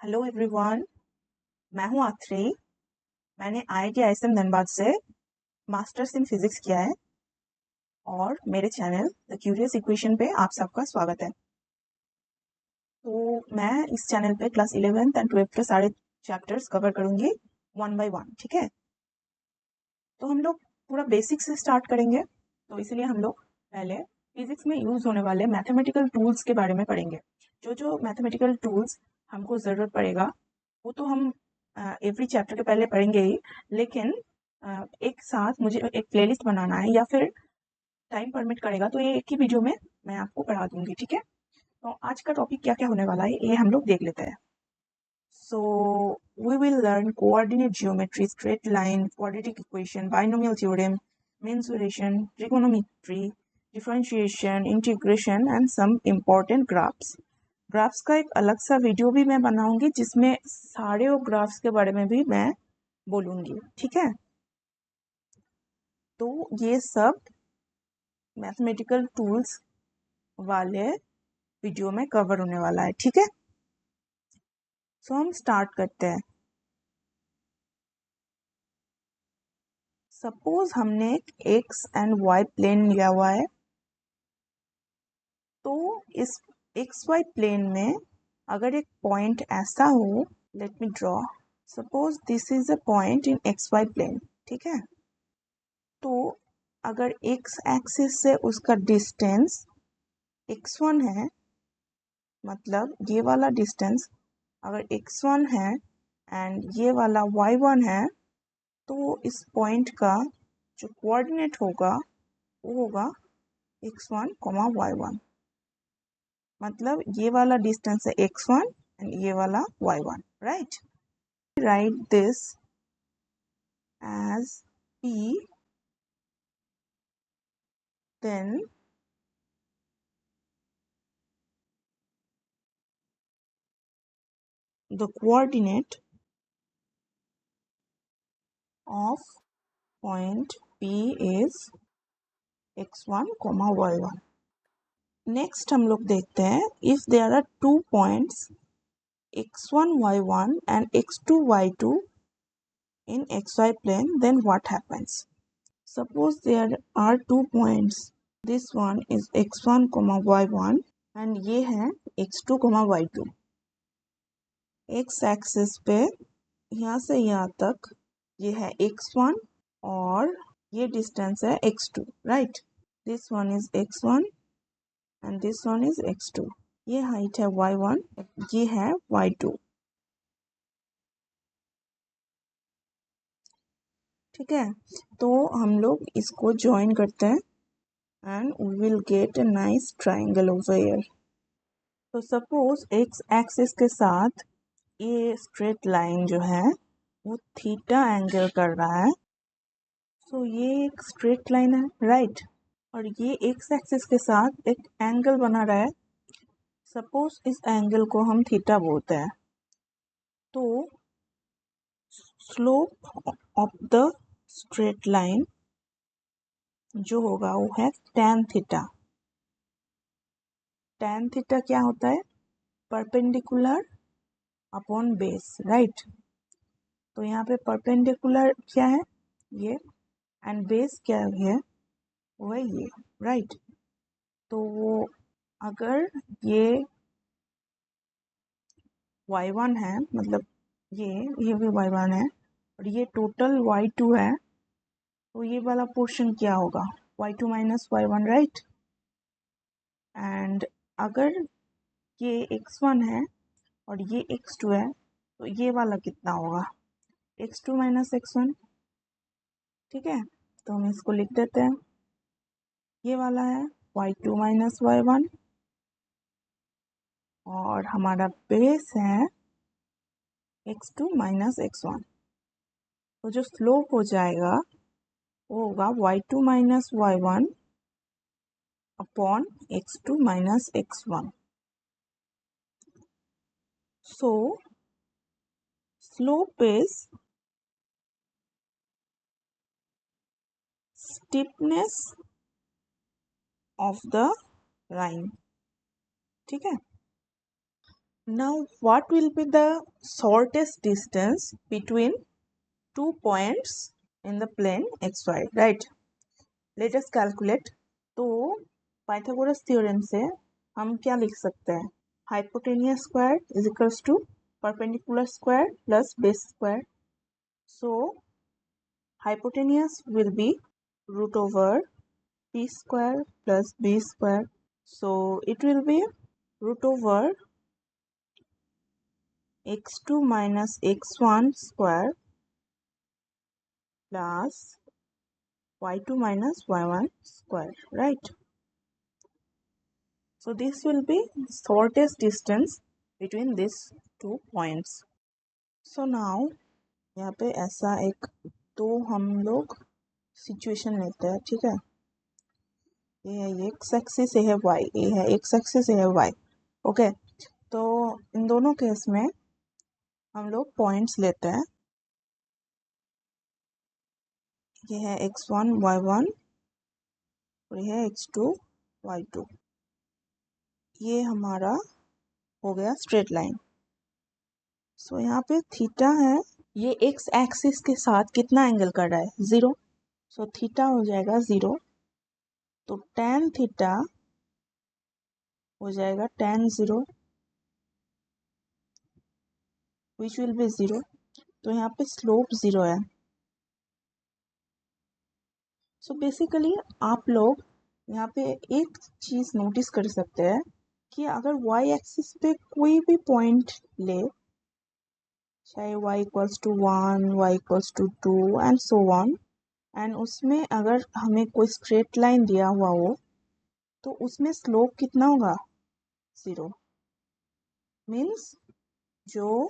Hello everyone, मैं हूं आथ्री। मैंने IIT ISM धनबाद से मास्टर्स इन फिजिक्स किया है और मेरे चैनल द क्यूरियस इक्वेशन पे आप सबका स्वागत है। तो मैं इस चैनल पे क्लास 11th एंड 12th के सारे चैप्टर्स कवर करूंगी 1 by 1, ठीक है। तो हम लोग पूरा बेसिक से स्टार्ट करेंगे, तो इसलिए हम लोग पहले फिजिक्स में यूज होने वाले मैथमेटिकल टूल्स के बारे में पढ़ेंगे। जो जो मैथमेटिकल टूल्स हमको ज़रूरत पड़ेगा वो तो हम एवरी चैप्टर के पहले पढ़ेंगे ही, लेकिन एक साथ मुझे एक प्लेलिस्ट बनाना है या फिर टाइम परमिट करेगा तो ये एक ही वीडियो में मैं आपको पढ़ा दूंगी, ठीक है। तो आज का टॉपिक क्या क्या होने वाला है ये हम लोग देख लेते हैं। So we will learn coordinate geometry, straight line, quadratic equation, binomial theorem, mensuration, trigonometry, differentiation, integration and some important graphs. Graphs का एक अलग सा वीडियो भी मैं बनाऊंगी जिसमें सारे वो ग्राफ्स के बारे में भी मैं बोलूंगी, ठीक है। तो ये सब मैथमेटिकल टूल्स वाले वीडियो में कवर होने वाला है, ठीक है। सो हम स्टार्ट करते हैं। सपोज हमने एक एक्स एंड वाई प्लेन लिया हुआ है, तो इस एक्स वाई प्लेन में अगर एक पॉइंट ऐसा हो, let me draw, suppose this is a point in x y plane, ठीक है। तो अगर एक्स एक्सिस से उसका डिस्टेंस x1 है, मतलब ये वाला डिस्टेंस अगर x1 है एंड ये वाला y1 है, तो इस पॉइंट का जो कोऑर्डिनेट होगा वो होगा x1, y1। मतलब ये वाला डिस्टेंस है x1 एंड ये वाला y1, right. Right this as p, then the coordinate of point P is x1, y1। Next हम लोग देखते हैं, if there are two points x1 y1 and x2 y2 in xy plane, then what happens? Suppose there are 2 points, this one is x1 y1 and ये है x2 y2। x axis पे यहाँ से यहाँ तक ये है x1 और ये डिस्टेंस है x2, right. This one is x1 and this one is x2। ये हाइट है y1, ये है y2, ठीक है। तो हम लोग इसको ज्वाइन करते हैं and we will get a nice triangle over here. तो सपोज एक्स एक्सिस के साथ ये स्ट्रेट लाइन जो है वो थीटा एंगल कर रहा है। सो ये एक स्ट्रेट लाइन है, राइट। और ये एक्स एक्सिस के साथ एक एंगल बना रहा है। सपोज इस एंगल को हम थीटा बोलते हैं। तो slope of the straight line जो होगा वो है tan थीटा। tan थीटा क्या होता है? Perpendicular upon base, right. तो यहाँ पे परपेंडिकुलर क्या है? ये, एंड बेस क्या है? वो है ये, राइट। तो वो अगर ये y1 है, मतलब ये भी y1 है और ये टोटल y2 है, तो ये वाला पोर्शन क्या होगा? y2 minus y1, right. And अगर ये x1 है और ये x2 है, तो ये वाला कितना होगा? x2 माइनस x1, ठीक है। तो हम इसको लिख देते हैं, ये वाला है y2 माइनस y1 और हमारा बेस है x2 माइनस x1। तो जो स्लोप हो जाएगा वो होगा y2 minus y1 upon x2 minus x1। So slope is steepness of the line, ठीक है। Now, what will be the shortest distance between 2 points in the plane xy, right? Let us calculate. तो Pythagoras theorem से हम क्या लिख सकते हैं? Hypotenuse square is equals to perpendicular square plus base square. So hypotenuse will be root over p square plus b square. So it will be root over x2 minus x1 square plus y2 minus y1 square, right? So this will be shortest distance between these 2 points. So now यहाँ पे ऐसा एक तो हम लोग situation लेते हैं, ठीक है? ये है एक्स एक्सिस, ये है वाई, ये है एक्स एक्सिस, ये है वाई. ओके, तो इन दोनों केस में हम लोग पॉइंट्स लेते हैं. ये है x1 y1 और ये है x2 y2. ये हमारा हो गया स्ट्रेट लाइन. सो यहाँ पे थीटा है, ये एक्स एक्सिस के साथ कितना एंगल कर रहा है? 0. सो थीटा हो जाएगा 0. तो tan थीटा हो जाएगा tan 0 विच विल बी 0. तो यहाँ पे स्लोप 0 है. सो बेसिकली आप लोग यहाँ पे एक चीज नोटिस कर सकते हैं कि अगर y एक्सिस पे कोई भी पॉइंट ले, चाहे y equals to 1, y equals to 2 and so on, and उसमें अगर हमें कोई स्ट्रेट लाइन दिया हुआ हो तो उसमें स्लोप कितना होगा? 0. मीन्स जो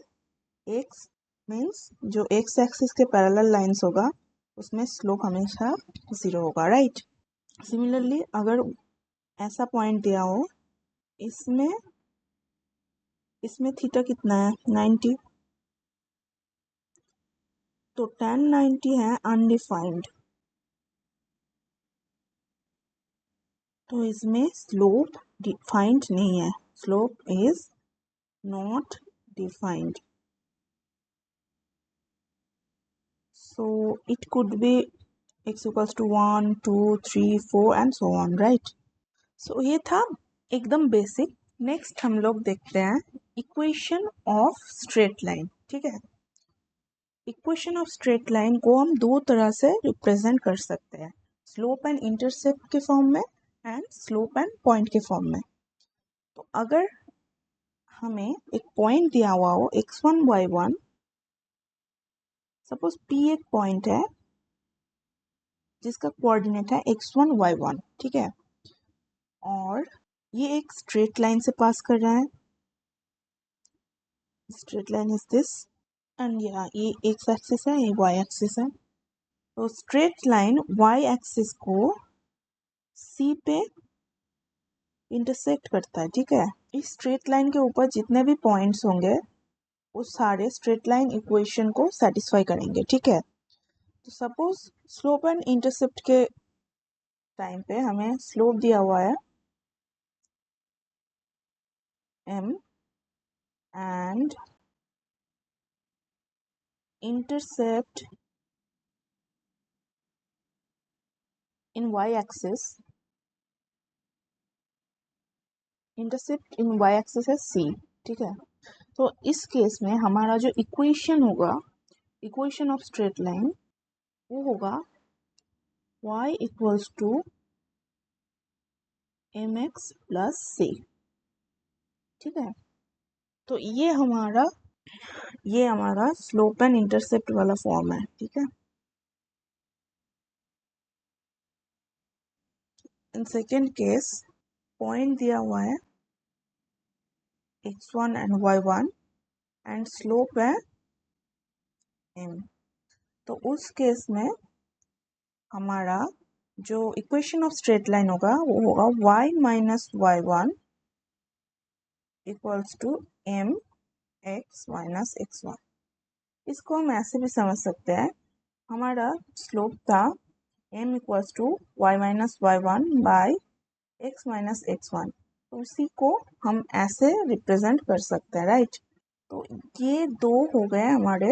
एक्स एक्सिस के पैरेलल लाइंस होगा उसमें स्लोप हमेशा 0 होगा, राइट? सिमिलरली अगर ऐसा पॉइंट दिया हो, इसमें थीटा कितना है? 90. तो tan 90 है अनडिफाइंड, तो इसमें स्लोप डिफाइंड नहीं है. Slope is not defined. So it could be x equals to 1, 2, 3, 4 and so on, right? So ये था एकदम बेसिक. नेक्स्ट हम लोग देखते हैं इक्वेशन ऑफ स्ट्रेट लाइन, ठीक है? इक्वेशन ऑफ स्ट्रेट लाइन को हम दो तरह से रिप्रेजेंट कर सकते हैं, स्लोप एंड इंटरसेप्ट के फॉर्म में एंड स्लोप एंड पॉइंट के फॉर्म में. तो अगर हमें एक पॉइंट दिया हुआ हो x1 y1, सपोज P एक पॉइंट है जिसका कोऑर्डिनेट है x1 y1, ठीक है? और ये एक स्ट्रेट लाइन से पास कर रहा है. Straight line is this and ये एक्स एक्सिस है, ये वाई एक्सिस है. तो स्ट्रेट लाइन वाई एक्सिस को सी पे इंटरसेक्ट करता है, ठीक है? इस स्ट्रेट लाइन के ऊपर जितने भी पॉइंट्स होंगे वो सारे स्ट्रेट लाइन इक्वेशन को सेटिस्फाई करेंगे, ठीक है? तो सपोज स्लोप एंड इंटरसेप्ट के टाइम पे हमें स्लोप दिया हुआ है m and intercept in y axis, intercept in y axis है c, ठीक है? तो इस केस में हमारा जो इक्वेशन होगा, इक्वेशन ऑफ स्ट्रेट लाइन, वो होगा y equals to mx plus c, ठीक है? तो ये हमारा स्लोप एंड इंटरसेप्ट वाला फॉर्म है, ठीक है? इन सेकेंड केस पॉइंट दिया हुआ है x1 and y1 and slope है m. तो उस केस में हमारा जो इक्वेशन ऑफ स्ट्रेट लाइन होगा वो होगा y minus y1 equals to m x minus x1. इसको हम ऐसे भी समझ सकते हैं, हमारा स्लोप था m equals to y minus y1 by x minus x1. तो उसी को हम ऐसे रिप्रेजेंट कर सकते हैं, राइट। तो ये दो हो गए हमारे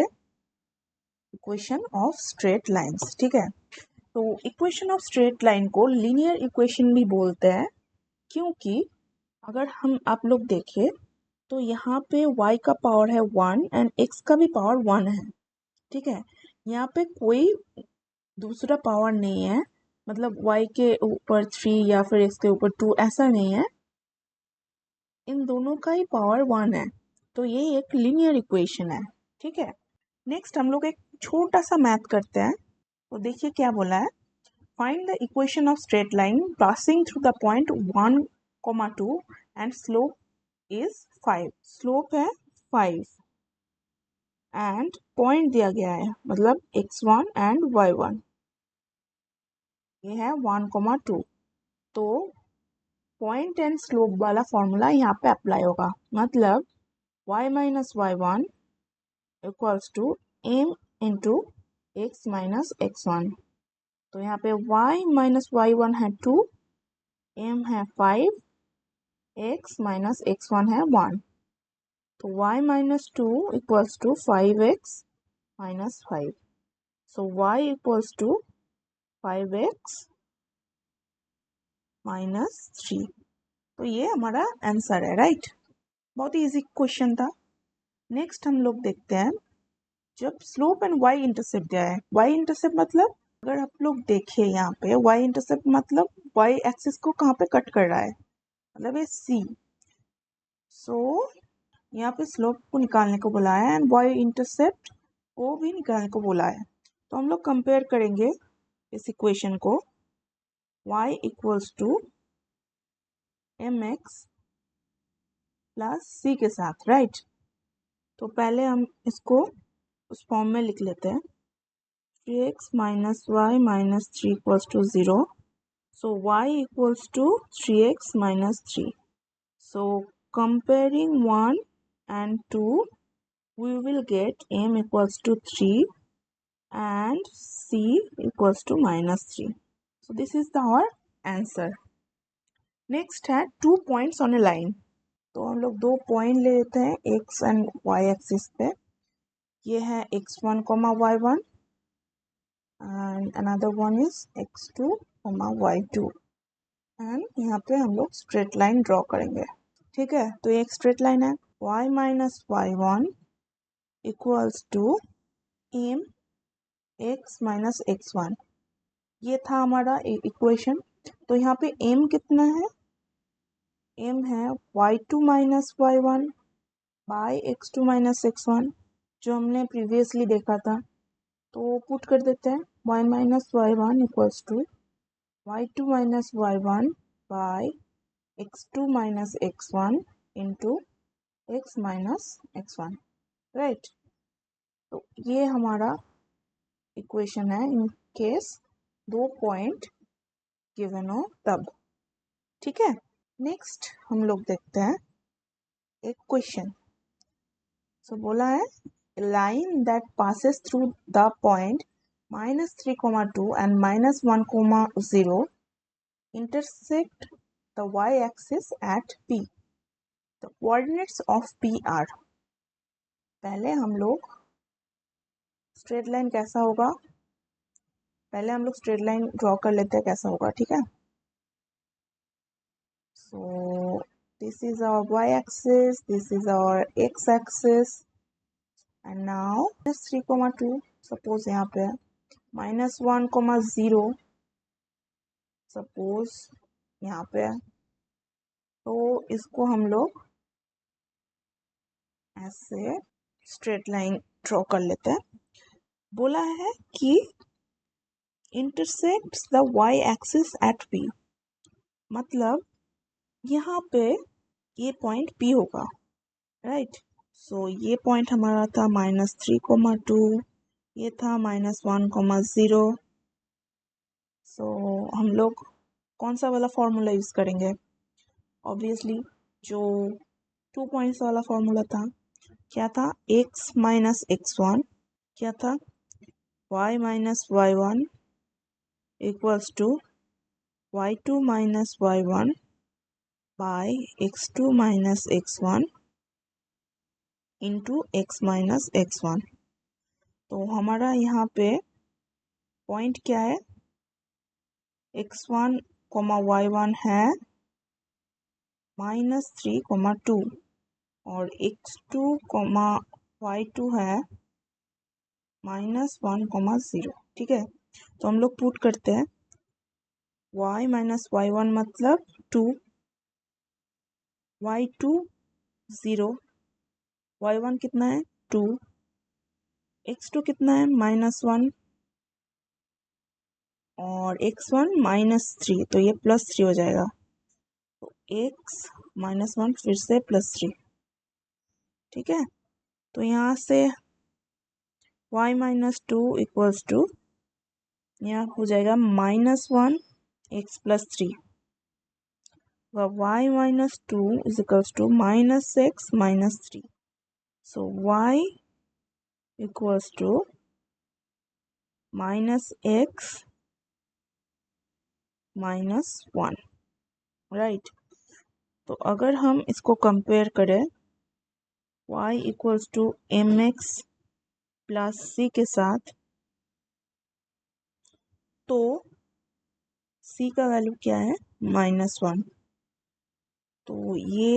इक्वेशन ऑफ स्ट्रेट लाइंस, ठीक है। तो इक्वेशन ऑफ स्ट्रेट लाइन को लीनियर इक्वेशन भी बोलते हैं, क्योंकि अगर हम आप लोग देखें तो यहाँ पे y का पावर है 1 एंड x का भी पावर 1 है, ठीक है। यहाँ पे कोई दूसरा पावर नहीं है, मतलब y के ऊपर 3 या फिर x के ऊपर 2 ऐसा नहीं है, इन दोनों का ही पावर 1 है। तो ये एक लीनियर इक्वेशन है, ठीक है। नेक्स्ट हम लोग एक छोटा सा मैथ करते हैं। तो देखिए क्या बोला है, find the equation of straight line passing through the point 1, 2 and slope is 5। Slope है 5 एंड पॉइंट दिया गया है, मतलब x1 एंड y1, ये है 1, 2। तो पॉइंट एंड स्लोप वाला फॉर्मूला यहाँ पे अप्लाई होगा, मतलब y minus y1 equals to m into x minus x1। तो यहाँ पे y माइनस y1 है 2, m है 5, x माइनस x1 है 1। तो y minus 2 equals to 5x minus 5। So y equals to 5x minus 3। तो ये हमारा आंसर है, राइट। बहुत ही इजी क्वेश्चन था। नेक्स्ट हम लोग देखते हैं, जब स्लोप एंड y इंटरसेप्ट दिया है, y इंटरसेप्ट मतलब अगर आप लोग देखें यहाँ पे y इंटरसेप्ट मतलब y एक्सिस को कहाँ पे कट कर रहा है, मतलब ये C। सो यहाँ पे स्लोप को निकालने को बोला है एंड y इंटरसेप्ट को भी निकालने को बोला है। तो हम लोग कंपेयर करेंगे इस इक्वेशन को y equals to mx plus c के साथ, राइट। तो पहले हम इसको उस फॉर्म में लिख लेते हैं, 3x minus y minus 3 equals to 0। So y equals to 3x minus 3. So comparing 1 and 2, we will get m equals to 3 and c equals to minus 3. So this is our answer. Next है 2 points on a line. तो हम लोग 2 point ले लेते हैं x and y axis पे। ये है x1, y1 and another one is x2, y2 and यहाँ पे हम लोग स्ट्रेट लाइन ड्रॉ करेंगे, ठीक है। तो ये एक स्ट्रेट लाइन है, y minus y1 equals to m x minus x1, ये था हमारा इक्वेशन। तो यहाँ पे m कितना है, m है y2 minus y1 by x2 minus x1, जो हमने प्रीवियसली देखा था। तो पुट कर देते हैं, y minus y1 equals to y2 minus y1 by x2 minus x1 into x minus x1, right. तो ये हमारा इक्वेशन है इन केस 2 पॉइंट गिवन हो तब, ठीक है। नेक्स्ट हम लोग देखते हैं एक क्वेश्चन। सो बोला है line that passes through the point -3, 2 and -1, 0 intersect the y-axis at P. The coordinates of P are, पहले हम लोग स्ट्रेट लाइन कैसा होगा, पहले हम लोग स्ट्रेट लाइन ड्रॉ कर लेते हैं कैसा होगा, ठीक है। So this is our y axis, this is our x axis and now -3, 2 suppose यहाँ पे -1, 0 सपोज यहाँ पे, तो इसको हम लोग ऐसे स्ट्रेट लाइन ड्रॉ कर लेते हैं। बोला है कि intersects the y-axis at P, मतलब यहाँ पे ये पॉइंट P होगा, राइट। सो ये पॉइंट हमारा था -3, 2, ये था -1, 0। सो हम लोग कौन सा वाला फॉर्मूला यूज़ करेंगे, ऑब्वियसली जो 2 पॉइंट्स वाला फॉर्मूला था। क्या था, x माइनस x1, क्या था y minus y1 equals to y2 minus y1 by x2 minus x1 into x minus x1। तो हमारा यहाँ पे पॉइंट क्या है, x1 y1 है -3, 2 और x2 y2 है -1, 0। ठीक है, तो हम लोग पुट करते हैं y माइनस y1 मतलब 2, y2 0, y1 कितना है 2, x2 कितना है -1 और x1 -3, तो ये +3 हो जाएगा। तो x -1 फिर से +3। ठीक है, तो यहाँ से y माइनस 2 इक्वल्स टू यहाँ हो जाएगा -1 x +3, y minus 2 is equals to -x -3। So y equals to -x -1, right. तो अगर हम इसको कंपेयर करें y equals to mx plus c के साथ, तो c का वैल्यू क्या है -1। तो ये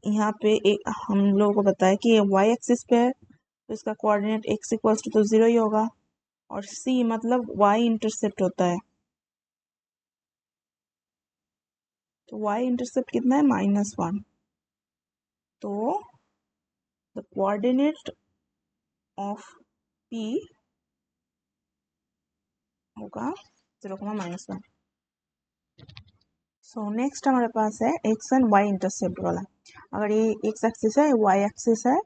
यहाँ पे एक हम लोगों को बताया कि ये y एक्सिस पे है, तो इसका कोऑर्डिनेट x इक्वल्स टू तो 0 ही होगा, और c मतलब y इंटरसेप्ट होता है, तो y इंटरसेप्ट कितना है -1। तो द कोऑर्डिनेट ऑफ p होगा 0, -1। सो नेक्स्ट हमारे पास है x एंड y इंटरसेप्ट वाला। अगर ये x एक्सिस है, y एक्सिस है,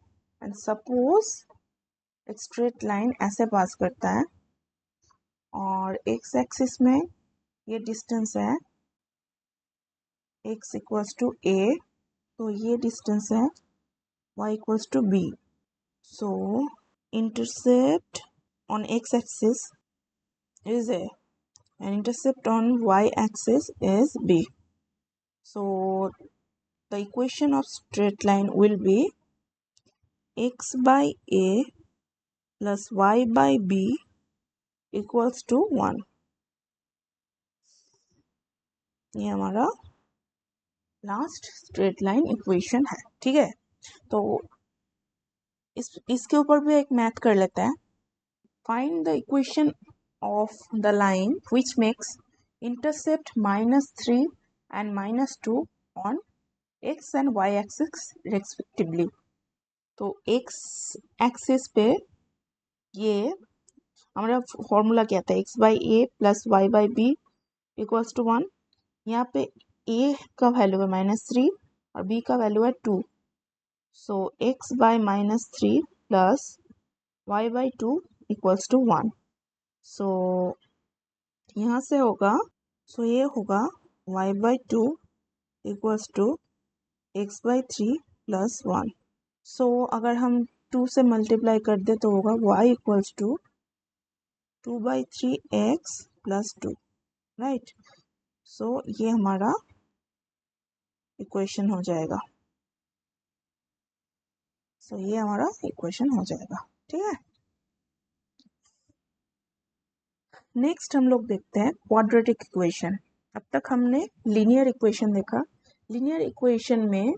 एंड सपोज एक स्ट्रेट लाइन ऐसे पास करता है और x एक्सिस में ये डिस्टेंस है x इक्वल्स टू a, तो ये डिस्टेंस है y equals to b। So intercept on x axis is a and intercept on y axis is b. So the equation of straight line will be x by a plus y by b equals to 1। ये हमारा last straight line equation है। ठीक है, तो इसके ऊपर भी एक मैथ कर लेते हैं। Find the equation of the line which makes intercept -3 and -2 on x and y axis respectively। तो x एक्सिस पे ये हमारा फॉर्मूला क्या था, x by a plus y by b equals to 1। यहाँ पे a का वैल्यू है -3 और b का वैल्यू है 2। So x by -3 plus y by 2 equals to 1। So यहाँ से होगा, सो ये होगा y by 2 equals to x by 3 plus 1। So अगर हम 2 से मल्टीप्लाई कर दे तो होगा y equals to 2/3x plus 2, right. So ये हमारा इक्वेशन हो जाएगा। सो ये हमारा इक्वेशन हो जाएगा। ठीक है, नेक्स्ट हम लोग देखते हैं क्वाड्रेटिक इक्वेशन। अब तक हमने लीनियर इक्वेशन देखा। लीनियर इक्वेशन में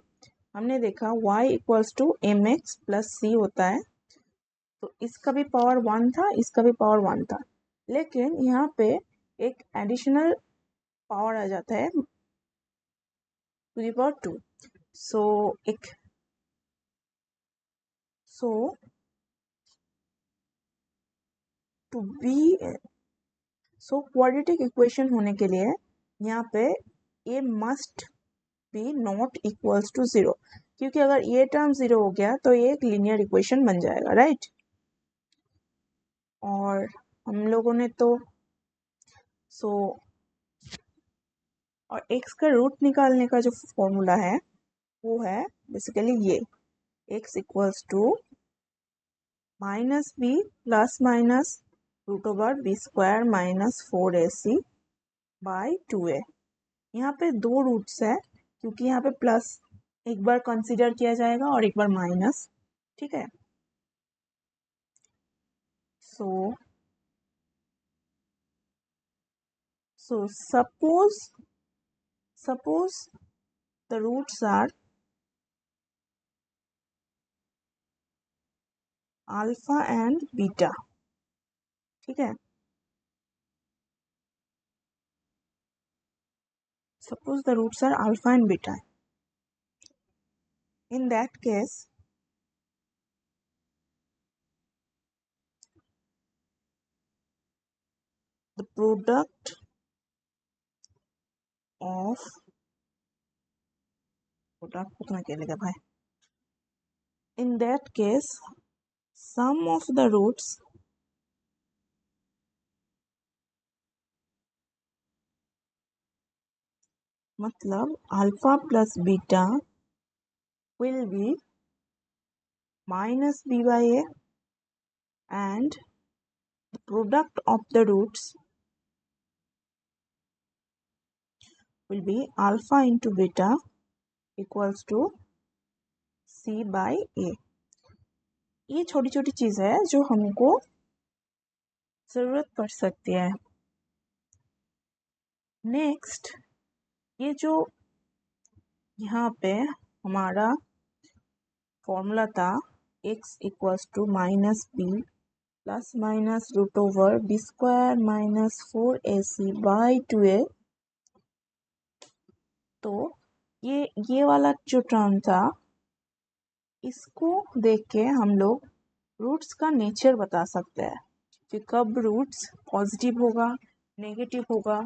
हमने देखा y equals to mx plus c होता है, तो इसका भी पावर 1 था, इसका भी पावर 1 था, लेकिन यहाँ पे एक एडिशनल पावर आ जाता है to the power 2। So to be quadratic equation होने के लिए यहाँ पे a must be not equals to 0, क्योंकि अगर ये टर्म 0 हो गया तो ये एक लीनियर इक्वेशन बन जाएगा, राइट। और हम लोगों ने तो और x का रूट निकालने का जो फॉर्मूला है वो है बेसिकली ये x equals to -b plus minus √b² -4ac by 2a। यहाँ पे दो रूट्स है, क्योंकि यहाँ पे प्लस एक बार कंसीडर किया जाएगा और एक बार माइनस, ठीक है। सो suppose the roots are alpha and beta, ठीक है। Suppose the roots are alpha and beta. In that case, the product of in that case, sum of the roots मतलब alpha plus beta will be minus b by a, and the product of the roots will be alpha into beta equals to c by a. ये छोटी छोटी चीज है जो हमको जरूरत पड़ सकती है। नेक्स्ट, ये जो यहाँ पे हमारा फॉर्मूला था x equals to minus B plus minus root over b square minus 4ac by 2a, तो ये वाला जो टर्म था, इसको देख के हम लोग रूट्स का नेचर बता सकते हैं कि कब रूट्स पॉजिटिव होगा, नेगेटिव होगा,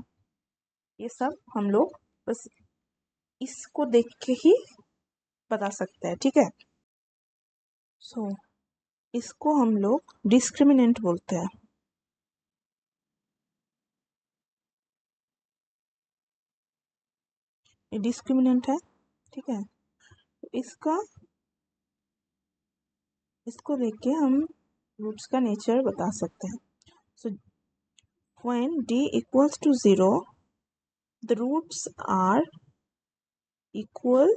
ये सब हम लोग बस इसको देख के ही बता सकते हैं, ठीक है। सो इसको हम लोग डिस्क्रिमिनेंट बोलते हैं। ये डिस्क्रिमिनेंट है, ठीक है। तो इसको देख के हम रूट्स का नेचर बता सकते हैं। So when d equals to 0, the roots are equal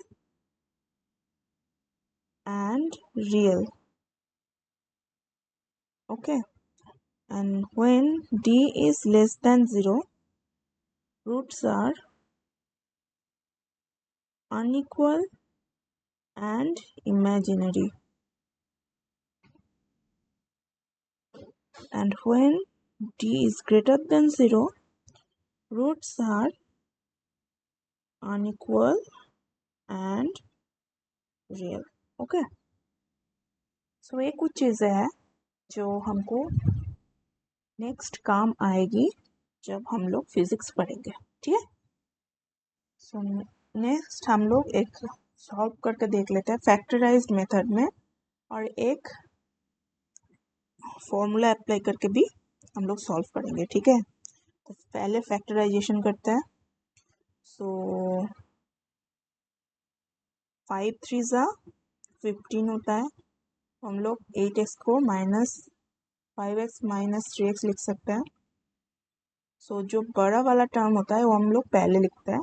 and real, okay. And when d is less than 0, roots are unequal and imaginary. And when d is greater than 0, roots are unequal and real, okay. सो ये कुछ चीज़ें हैं जो हमको next काम आएगी जब हम लोग फिजिक्स पढ़ेंगे, ठीक है। सो नेक्स्ट हम लोग एक सॉल्व करके देख लेते हैं फैक्टराइज्ड मेथड में, और एक फॉर्मूला अप्लाई करके भी हम लोग सॉल्व करेंगे, ठीक है। तो पहले फैक्टराइजेशन करते हैं। सो 5 3 ज़ा 15 होता है, हम लोग 8x को माइनस 5x माइनस 3x लिख सकते हैं। सो जो बड़ा वाला टर्म होता है वो हम लोग पहले लिखते हैं,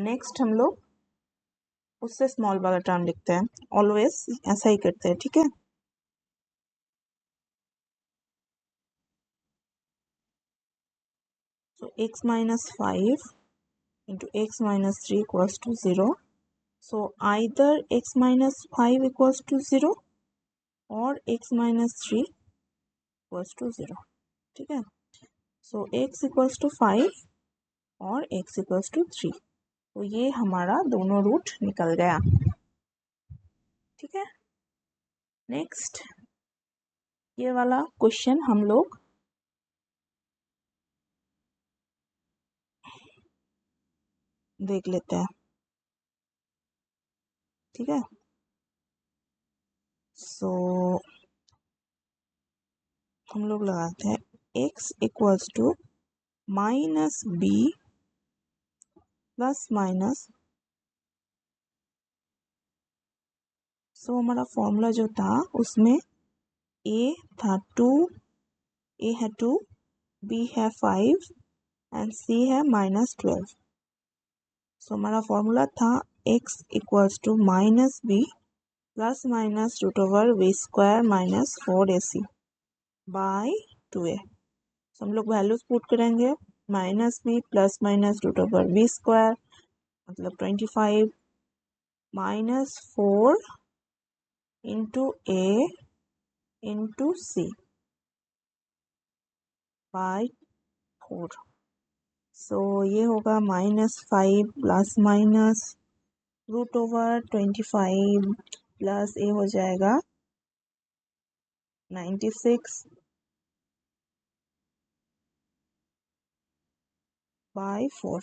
नेक्स्ट हम लोग उससे स्मॉल वाला टर्म लिखते हैं, ऑलवेज ऐसा ही करते हैं, ठीक है। So x minus 5 into x minus 3 equals to 0. So either x minus 5 equals to 0 or x minus 3 equals to 0, ठीक है। So x equals to 5 और x equals to 3, तो ये हमारा दोनों रूट निकल गया, ठीक है। नेक्स्ट ये वाला क्वेश्चन हम लोग देख लेते हैं, ठीक है। सो हम लोग लगाते हैं x equals to minus B plus minus, so हमारा फॉर्मूला जो था उसमें a था 2, a है 2, b है 5 एंड c है -12। सो हमारा फॉर्मूला था x equals to minus B plus minus root over B square minus 4ac by 2a। So हम लोग वैल्यूज पुट करेंगे, minus B plus minus root over B square मतलब 25 minus 4 into a into C by 4। So ये होगा -5 plus minus root over 25 plus ए हो जाएगा 96 by 4।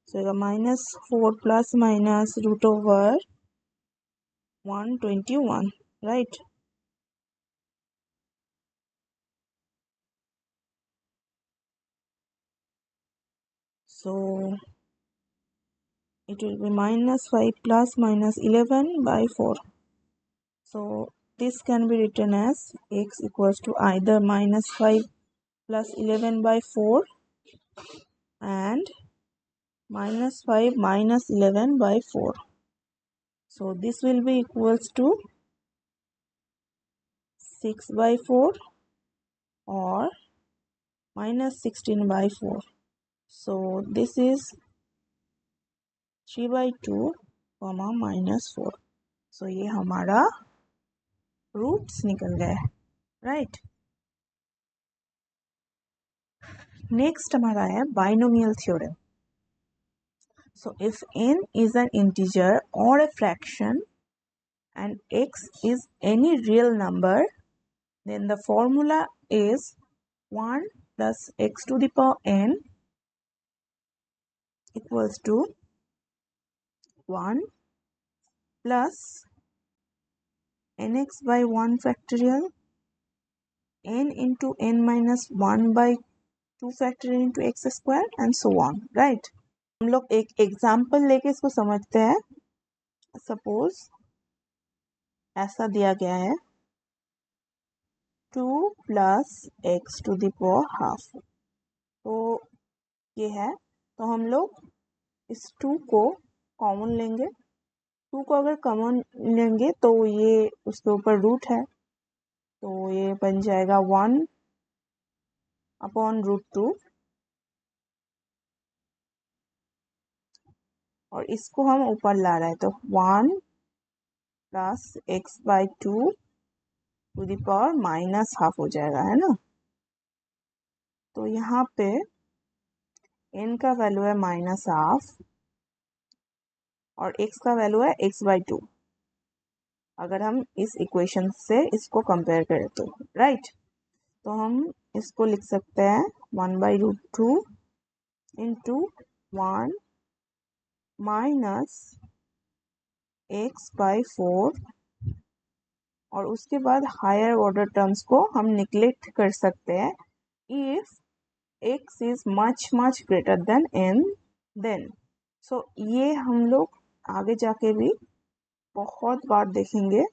So -4 plus minus root over 121, right. So it will be -5 plus -11 by 4. So this can be written as x equals to either -5 plus 11 by 4 and -5 minus 11 by 4. So this will be equals to 6 by 4 or -16 by 4. So this is 3 by 2, -4. So ये हमारा roots निकल गए, right. Next हमारा है binomial theorem. So if n is an integer or a fraction and x is any real number, then the formula is 1 plus x to the power n equals to 1 plus nx by 1 factorial n into n minus 1 by 2 factorial into x square and so on, right। हम लोग एक example लेके इसको समझते हैं। Suppose ऐसा दिया गया है 2 plus x to the power half, तो ये है। तो हम लोग इस 2 को कॉमन लेंगे। 2 को अगर कॉमन लेंगे तो ये उसके ऊपर रूट है, तो ये बन जाएगा 1 अपॉन √2 और इसको हम ऊपर ला रहे हैं तो 1 plus x by 2 to the power -half हो जाएगा, है ना। तो यहाँ पे n का वैल्यू है -हाफ और x का वैल्यू है x बाई 2। अगर हम इस इक्वेशन से इसको कंपेयर करें तो, राइट। तो हम इसको लिख सकते हैं 1/√2 इंटू 1 माइनस एक्स बाई 4 और उसके बाद हायर ऑर्डर टर्म्स को हम निग्लेक्ट कर सकते हैं if x is much greater than n then. So ये हम लोग आगे जाके भी बहुत बार देखेंगे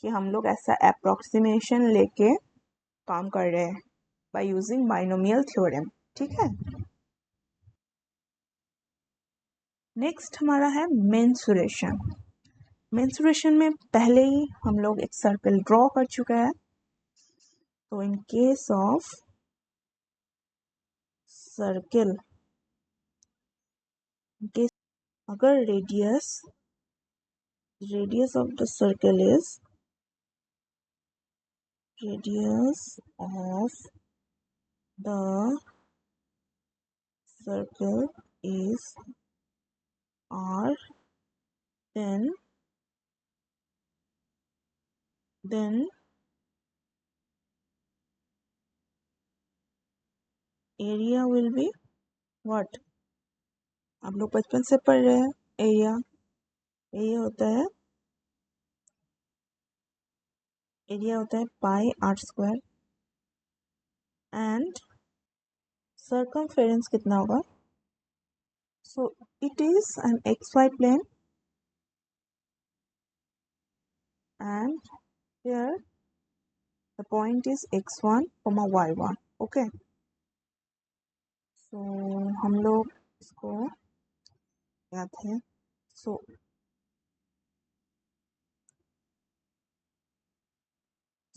कि हम लोग ऐसा अप्रोक्सीमेशन लेके काम कर रहे हैं बाय यूजिंग बाइनोमियल थ्योरम, ठीक है। नेक्स्ट हमारा है मेंसुरेशन। मेंसुरेशन में पहले ही हम लोग एक सर्कल ड्रॉ कर चुका है। तो इन केस ऑफ सर्कल, अगर radius of the circle is radius of the circle is r, then area will be what। आप लोग बचपन से पढ़ रहे हैं एरिया होता है pi r square and circumference कितना होगा। So it is an xy plane and here the point is x1, y1, okay। सो हम लोग इसको याद है। सो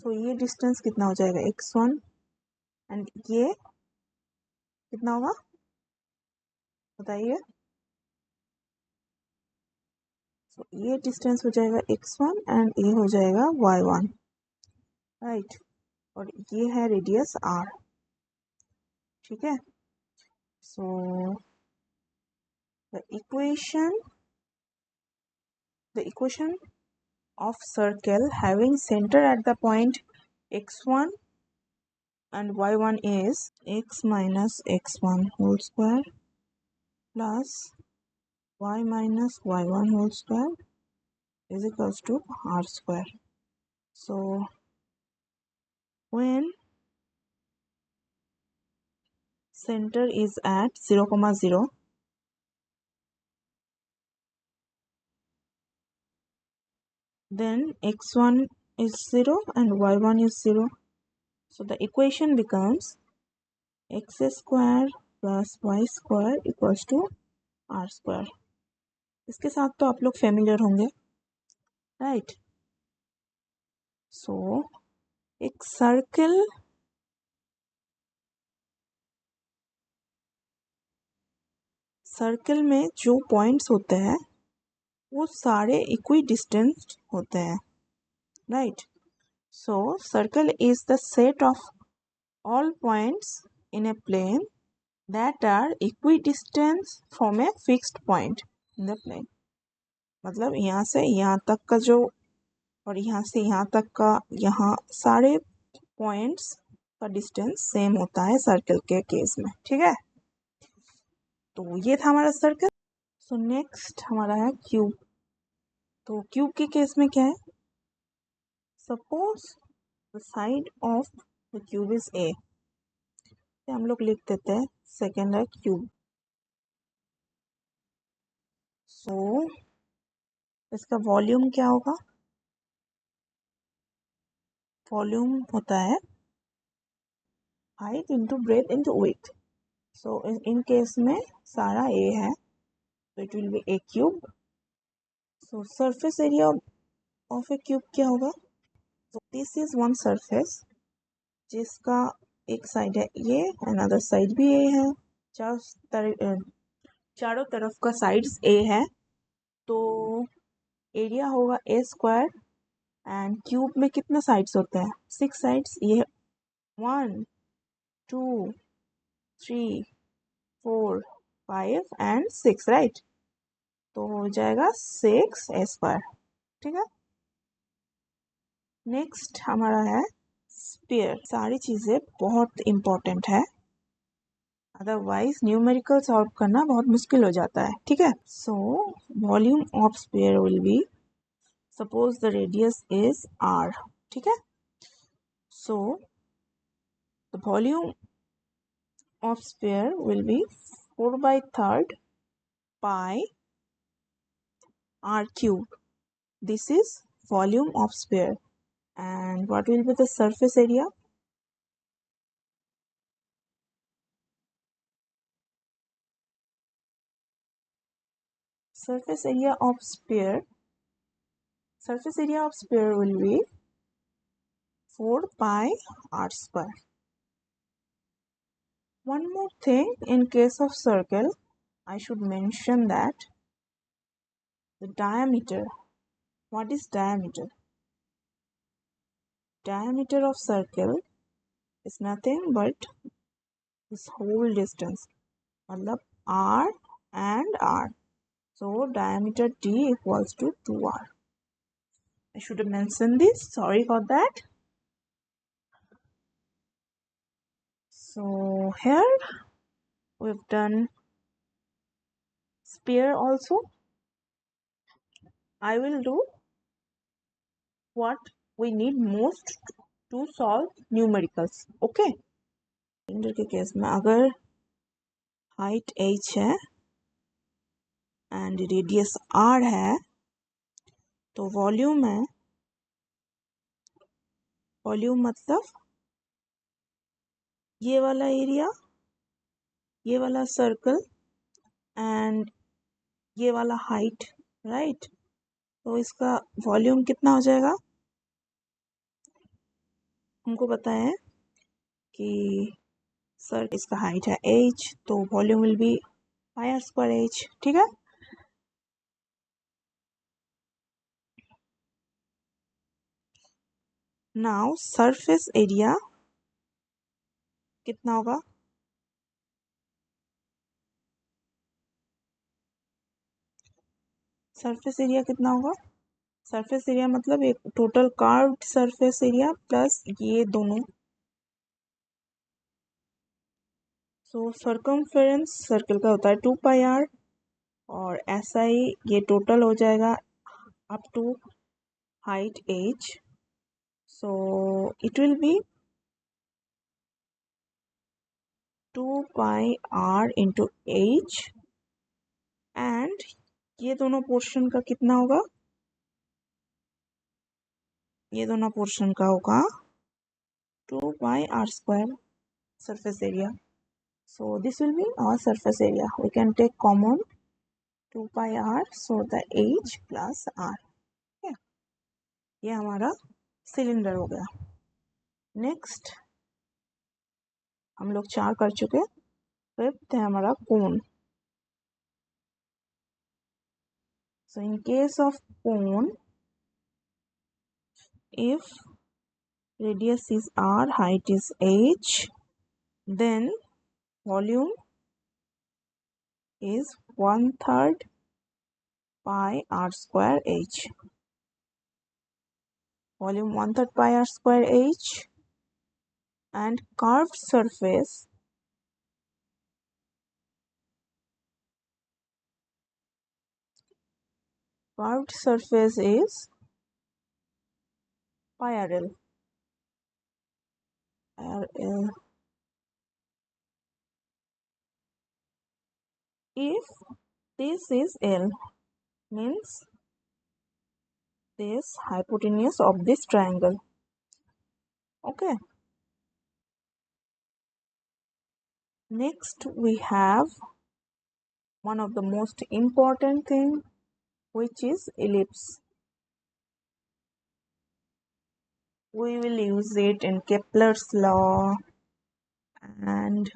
ये डिस्टेंस कितना हो जाएगा x1 एंड ये कितना होगा बताइए। ये डिस्टेंस हो जाएगा x1 एंड ये हो जाएगा y1, राइट। और ये है रेडियस r, ठीक है। So the equation of circle having center at the point x1 and y1 is x minus x1 whole square plus y minus y1 whole square is equals to r square. So when center is at 0, 0, then x1 is 0 and y1 is 0. So the equation becomes x square plus y square equals to r square. इसके साथ तो आप लोग familiar होंगे, right. सो एक circle में जो points होते हैं वो सारे इक्वी डिस्टेंस होते हैं, right. So circle is the set of all points in a plane that are equidistance from a fixed point in the plane. मतलब यहाँ से यहाँ तक का जो और यहाँ से यहाँ तक का, यहाँ सारे पॉइंट्स का डिस्टेंस सेम होता है सर्कल के केस में, ठीक है। तो ये था हमारा सर्कल। सो नेक्स्ट हमारा है क्यूब। तो क्यूब के केस में क्या है, suppose the side of the cube is a, हम लोग लिख देते हैं सेकेंड है क्यूब। सो इसका वॉल्यूम क्या होगा, वॉल्यूम होता है height into breadth into width. So in case में सारा ए है, तो it will B A cube. So surface area of A cube क्या होगा, दिस इज वन सरफेस जिसका एक साइड है ये, अनदर साइड भी ए है, चारों तरफ का साइड्स ए है, तो एरिया होगा ए स्क्वायर। एंड क्यूब में कितने साइड्स होते हैं, 6 साइड्स। ये 1 2 3 4 5 एंड 6, राइट। तो हो जाएगा 6 ए स्क्वायर, ठीक है। नेक्स्ट हमारा है स्फीयर। सारी चीजें बहुत इंपॉर्टेंट है, अदरवाइज न्यूमेरिकल सॉल्व करना बहुत मुश्किल हो जाता है, ठीक है। So volume of sphere will be, suppose the radius is r, ठीक है। So the volume of sphere will be 4/3 pi r cube. This is volume of sphere. And what will be the surface area? Surface area of sphere will be 4 pi r square. One more thing, in case of circle, I should mention that the diameter. What is diameter? Diameter of circle is nothing but this whole distance, मतलब r and r. So diameter d equals to 2r. I should have mentioned this, sorry for that. So here we've done sphere also. I will do what we need most to solve numericals, okay. Cylinder के case में अगर height h है and radius r है, तो volume है, volume मतलब ये वाला एरिया, ये वाला सर्कल एंड ये वाला हाइट, राइट। तो इसका वॉल्यूम कितना हो जाएगा, हमको पता है कि सर इसका हाइट है h, तो volume will be pi r square h, ठीक है। नाउ सरफेस एरिया कितना होगा, सरफेस एरिया कितना होगा, सरफेस एरिया मतलब एक total carved surface area plus ये दोनों। सो सर्कमफेरेंस सर्कल का होता है 2πr, और ऐसा ही ये टोटल हो जाएगा up to height h, so it will be 2πr into h, and ये दोनों पोर्शन का कितना होगा, ये दोनों पोर्शन का होगा 2πr square surface area. So this will be our surface area. We can take common 2πr, so the h plus r. Okay. ये हमारा सिलेंडर हो गया। नेक्स्ट हम लोग 4 कर चुके। फिफ्थ है हमारा कोन। So in case of cone, if radius is r, height is h, then volume is 1/3 pi r square h. Volume 1/3 pi r square h, and curved surface is pi rl. If this is L, means this hypotenuse of this triangle. Okay. Next we have one of the most important thing, which is ellipse. We will use it in Kepler's law and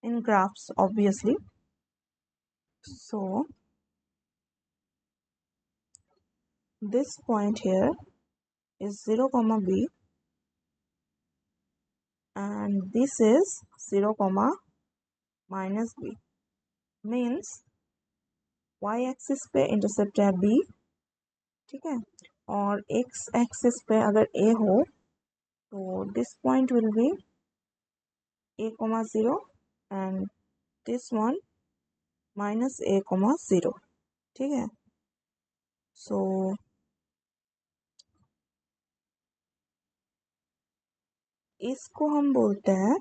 in graphs, obviously. So this point here is 0, b, and this is 0, minus b, means y axis पे intercept है b, ठीक है, और x axis पे अगर a हो तो this point will be a, 0 and this one minus a, 0, ठीक है। सो इसको हम बोलते हैं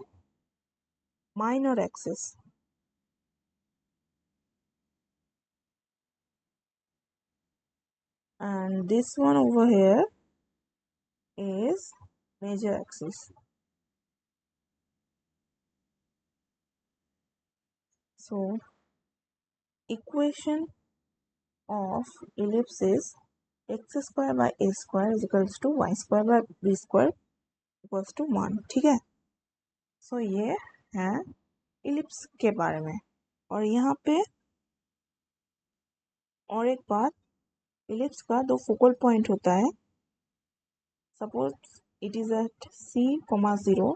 minor axis, and this one over here is major axis. So equation of ellipse is x square by a square is equals to y square by b square equals to 1, ठीक है। सो ये है इलिप्स के बारे में। और यहाँ पे और एक बात, इलिप्स का 2 फोकल पॉइंट होता है। Suppose it is at c, 0,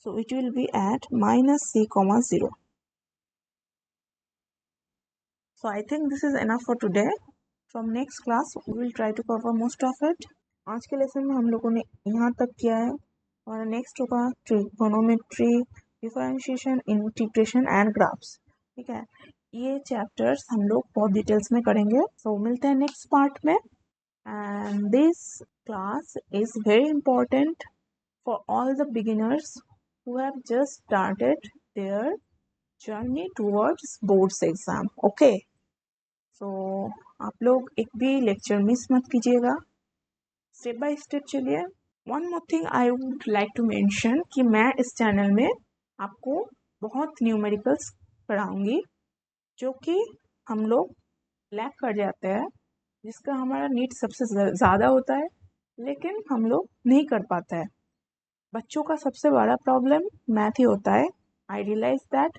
so it will be at minus c, 0. So I think this is enough for today. From next class we will try to cover most of it. आज के lesson में हम लोगों ने यहाँ तक किया है, और नेक्स्ट होगा trigonometry, differentiation, integration and graphs, ठीक है। ये चैप्टर्स हम लोग बहुत डिटेल्स में करेंगे। तो मिलते हैं नेक्स्ट पार्ट में। And this class is very important for all the beginners who have just started their journey towards boards exam. Okay, so आप लोग एक भी लेक्चर मिस मत कीजिएगा, स्टेप बाय स्टेप चलिए। One more thing I would like to mention कि मैं इस चैनल में आपको बहुत न्यूमेरिकल्स पढ़ाऊंगी, जो कि हम लोग लैग कर जाते हैं, जिसका हमारा नीड सबसे ज़्यादा होता है, लेकिन हम लोग नहीं कर पाते हैं। बच्चों का सबसे बड़ा प्रॉब्लम मैथ ही होता है। I realise that,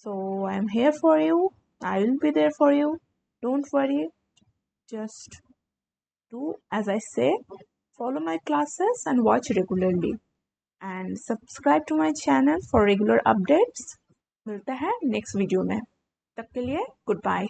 so I am here for you, I will be there for you, don't worry, just do as I say, follow my classes and watch regularly and subscribe to my channel for regular updates. मिलता है next video में, तब के लिए good bye.